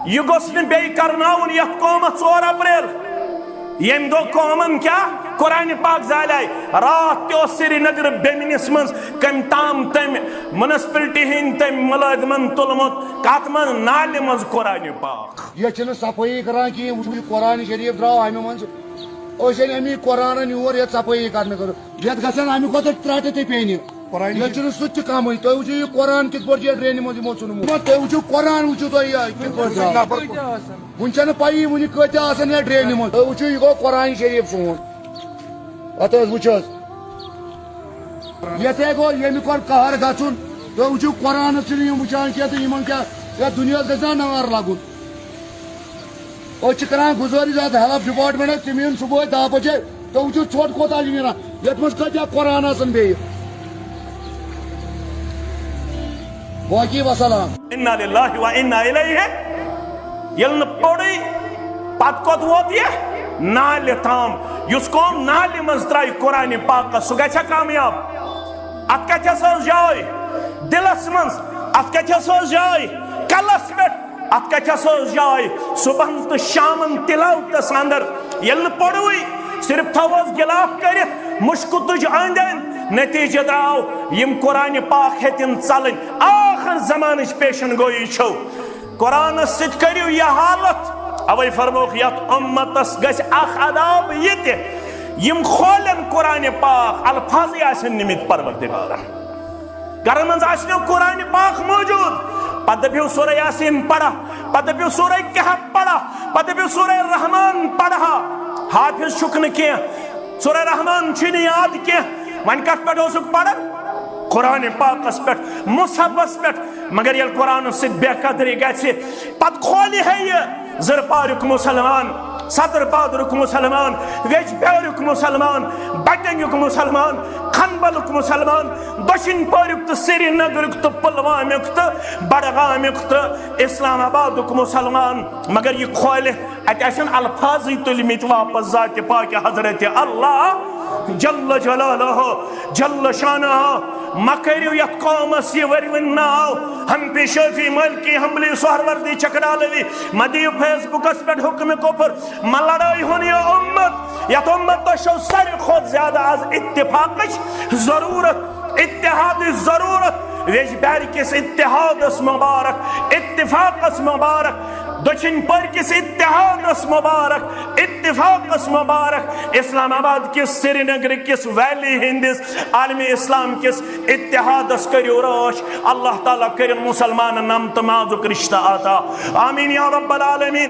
یہ گوس نہ بے کرناون یت قومت 4 اپریل یم دو قومن کیا قرآن پاک زالائے رات تیو سری نگر بیمنس منز کم تام تم منسپلٹی ہن تم ملازمن تلمت کات من نال منز قرآن پاک یہ چھن صفائی کران کی وچھ قرآن شریف درو ہمیں منز اوشن امی قرآن یور یہ صفائی کرنے کرو یت گژھن امی کو تراٹے تے پینی یہ چھن سچ کام تو وچھ یہ قرآن کت پٹ یہ ڈرین منز مو سن مو تو وچھ قرآن وچھ تو یہ کت پٹ ونچن پائی ونی کتے آسن یہ ڈرین منز وچھ یہ گو قرآن شریف سون ات وچھس یہ گو یم کور قہر گھن تو وچھو قرآن چھ وچان کی تو یمن کیا یہ دنیا گژھِ نار لگن اور کران گزارش ات ہیلتھ ڈپارٹمنٹ تم ین صبح 10 بجے تو وچھو ژھوٹ کوتاہ نیران یت مز کتیا قرآن آسن بیٚیہِ باقی وسلام انا للہ و انا الیہ یل پوڑی پت کوت ووت یہ نال تام یس قوم نال مز ترائی قرآن پاک سہ گژھِ کامیاب ات کتھس جائے دلس مز ات کتھس جائے کلس پہ ات کتھس جائے صبح تو شامن تلاوتس اندر یل پوڑوی صرف تھوس گلاف کرت مشک تج اندن نتیجہ دراو یم قرآن پاک ہتن ژلن آخر زمانچ پیشن گوئی چھو قرآن ست کریو یہ حالت اوے فرموک یت امتس گژھِ اخ عذاب یہ یم کھولن قرآن پاک الفاظ آسن نمت پروردگارن گھر مز آسنو قرآن پاک موجود پتہ دپیو سورہ یاسین پڑھا پتہ دپیو سورہ کہف پڑھا پتہ دپیو سورہ رحمان پڑھا حافظ چھکن کی سورہ رحمان چھن یاد کی ون کت پہ اوسک پڑھن قرآن پاکس پہ مصحفس پہ مگر یل قرآن ست بے قدری گژھِ پت کھولی ہے یہ زر پارک مسلمان صدر بادرک مسلمان ویج بیورک مسلمان بٹنگک مسلمان کھنبلک مسلمان دشن پورک تو سری نگرک تو پلوامک تو بڑگامک تو اسلام آبادک مسلمان مگر یہ کھولے اتن الفاظی تلمت واپس ذات پاک حضرت اللہ جل جلالہ جل شانہ مکریو یت قومس یہ ورون ناو ہم پی شفی ملکی حملی سہروردی چکرالوی مدیو فیس بکس پر حکم کفر ملڑائی ہونی امت یت امت تو شو سر خود زیادہ از اتفاقش ضرورت اتحاد ضرورت ویج بیرکس اتحاد اس مبارک اتفاق اس مبارک دچن پر کس اتحاد اس مبارک اتفاق اس مبارک اسلام آباد کس سری نگر کس ویلی ہندس عالم اسلام کس اتحاد اس کریو روش اللہ تعالیٰ کرن مسلمان نم تمازک رشتہ آتا آمین یا رب العالمین.